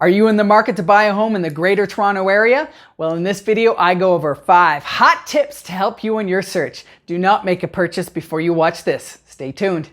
Are you in the market to buy a home in the Greater Toronto Area? Well, in this video, I go over 5 hot tips to help you in your search. Do not make a purchase before you watch this. Stay tuned.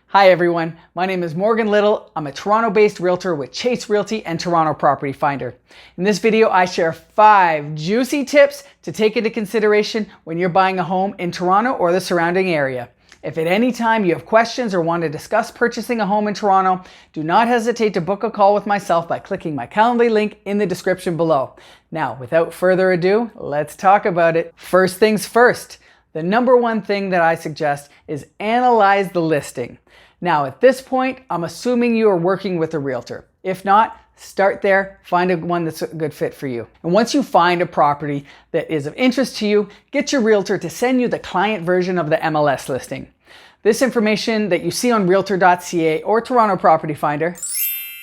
Hi everyone, my name is Morgan Little. I'm a Toronto-based realtor with Chase Realty and Toronto Property Finder. In this video, I share 5 juicy tips to take into consideration when you're buying a home in Toronto or the surrounding area. If at any time you have questions or want to discuss purchasing a home in Toronto, do not hesitate to book a call with myself by clicking my Calendly link in the description below. Now, without further ado, let's talk about it. First things first, the number one thing that I suggest is analyze the listing. Now, at this point, I'm assuming you are working with a realtor. If not, start there, find one that's a good fit for you. And once you find a property that is of interest to you, get your realtor to send you the client version of the MLS listing. This information that you see on realtor.ca or Toronto Property Finder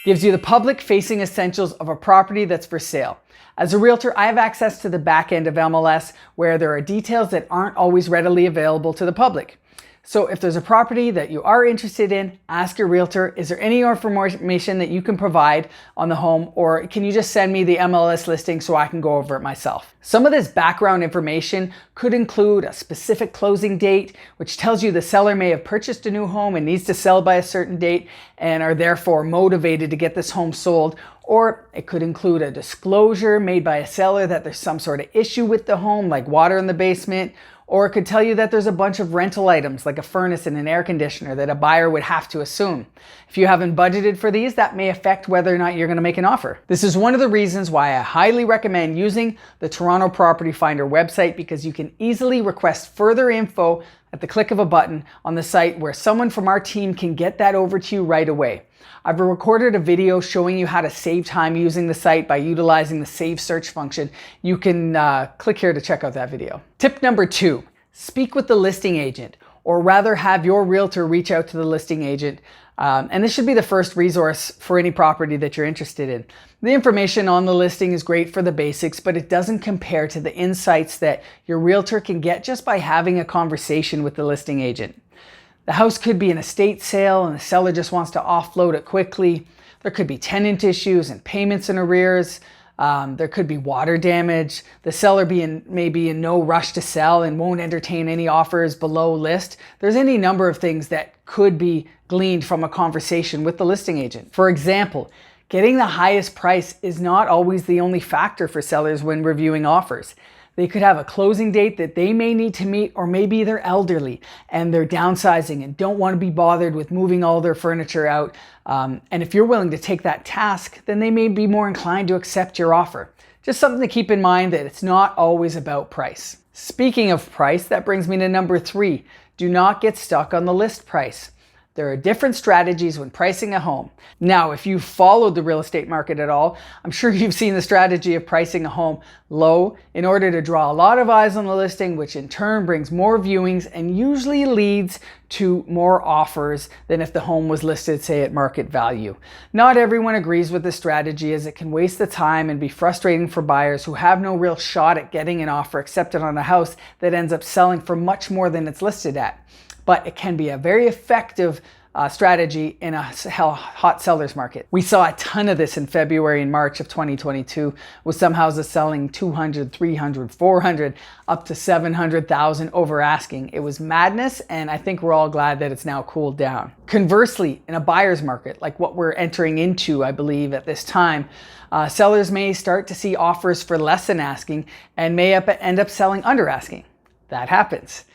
gives you the public-facing essentials of a property that's for sale. As a realtor, I have access to the back end of MLS where there are details that aren't always readily available to the public. So if there's a property that you are interested in, ask your realtor, is there any information that you can provide on the home, or can you just send me the MLS listing so I can go over it myself? Some of this background information could include a specific closing date, which tells you the seller may have purchased a new home and needs to sell by a certain date and are therefore motivated to get this home sold. Or it could include a disclosure made by a seller that there's some sort of issue with the home, like water in the basement. Or it could tell you that there's a bunch of rental items like a furnace and an air conditioner that a buyer would have to assume. If you haven't budgeted for these, that may affect whether or not you're going to make an offer. This is one of the reasons why I highly recommend using the Toronto Property Finder website, because you can easily request further info at the click of a button on the site where someone from our team can get that over to you right away. I've recorded a video showing you how to save time using the site by utilizing the save search function. You can click here to check out that video. Tip number 2, speak with the listing agent, or rather have your realtor reach out to the listing agent. And this should be the first resource for any property that you're interested in. The information on the listing is great for the basics, but it doesn't compare to the insights that your realtor can get just by having a conversation with the listing agent. The house could be an estate sale and the seller just wants to offload it quickly. There could be tenant issues and payments in arrears. There could be water damage. The seller may be in no rush to sell and won't entertain any offers below list. There's any number of things that could be gleaned from a conversation with the listing agent. For example, getting the highest price is not always the only factor for sellers when reviewing offers. They could have a closing date that they may need to meet, or maybe they're elderly and they're downsizing and don't want to be bothered with moving all their furniture out. And if you're willing to take that task, then they may be more inclined to accept your offer. Just something to keep in mind, that it's not always about price. Speaking of price, that brings me to number 3. Do not get stuck on the list price. There are different strategies when pricing a home. Now, if you've followed the real estate market at all, I'm sure you've seen the strategy of pricing a home low in order to draw a lot of eyes on the listing, which in turn brings more viewings and usually leads to more offers than if the home was listed, say, at market value. Not everyone agrees with this strategy, as it can waste the time and be frustrating for buyers who have no real shot at getting an offer accepted on a house that ends up selling for much more than it's listed at. But it can be a very effective strategy in a hot seller's market. We saw a ton of this in February and March of 2022, with some houses selling 200, 300, 400, up to 700,000 over asking. It was madness, and I think we're all glad that it's now cooled down. Conversely, in a buyer's market, like what we're entering into, I believe, at this time, sellers may start to see offers for less than asking and may end up selling under asking. That happens.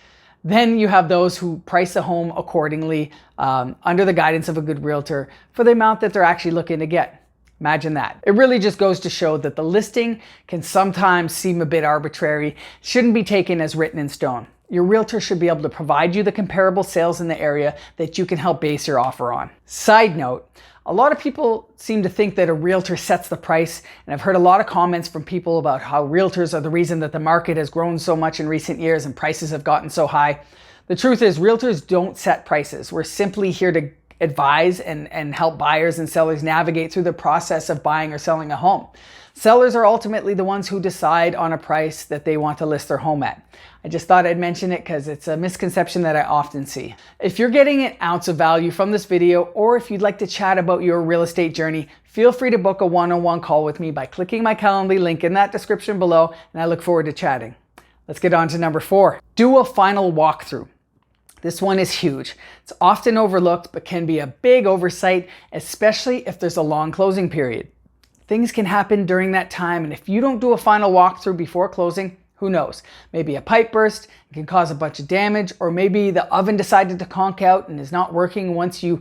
Then you have those who price a home accordingly under the guidance of a good realtor for the amount that they're actually looking to get. Imagine that. It really just goes to show that the listing can sometimes seem a bit arbitrary, shouldn't be taken as written in stone. Your realtor should be able to provide you the comparable sales in the area that you can help base your offer on. Side note, a lot of people seem to think that a realtor sets the price, and I've heard a lot of comments from people about how realtors are the reason that the market has grown so much in recent years and prices have gotten so high. The truth is, realtors don't set prices. We're simply here to advise and help buyers and sellers navigate through the process of buying or selling a home. Sellers are ultimately the ones who decide on a price that they want to list their home at. I just thought I'd mention it because it's a misconception that I often see. If you're getting an ounce of value from this video, or if you'd like to chat about your real estate journey, feel free to book a one-on-one call with me by clicking my Calendly link in that description below, and I look forward to chatting. Let's get on to number 4. Do a final walkthrough. This one is huge. It's often overlooked, but can be a big oversight, especially if there's a long closing period. Things can happen during that time, and if you don't do a final walkthrough before closing, who knows? Maybe a pipe burst can cause a bunch of damage, or maybe the oven decided to conk out and is not working once you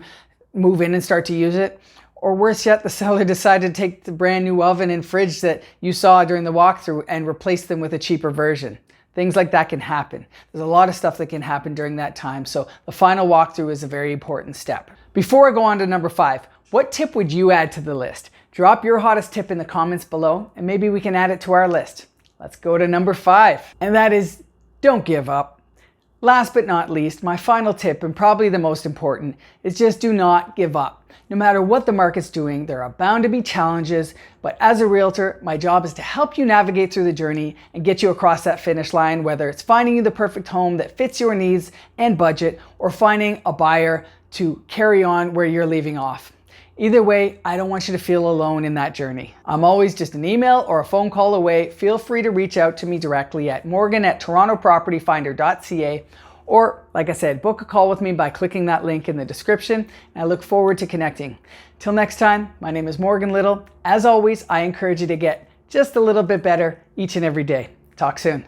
move in and start to use it. Or worse yet, the seller decided to take the brand new oven and fridge that you saw during the walkthrough and replace them with a cheaper version. Things like that can happen. There's a lot of stuff that can happen during that time, so the final walkthrough is a very important step. Before I go on to number 5, what tip would you add to the list? Drop your hottest tip in the comments below, and maybe we can add it to our list. Let's go to number 5, and that is, don't give up. Last but not least, my final tip, and probably the most important, is just do not give up. No matter what the market's doing, there are bound to be challenges, but as a realtor, my job is to help you navigate through the journey and get you across that finish line, whether it's finding you the perfect home that fits your needs and budget, or finding a buyer to carry on where you're leaving off. Either way, I don't want you to feel alone in that journey. I'm always just an email or a phone call away. Feel free to reach out to me directly at morgan@torontopropertyfinder.ca, or like I said, book a call with me by clicking that link in the description, and I look forward to connecting. Till next time, my name is Morgan Little. As always, I encourage you to get just a little bit better each and every day. Talk soon.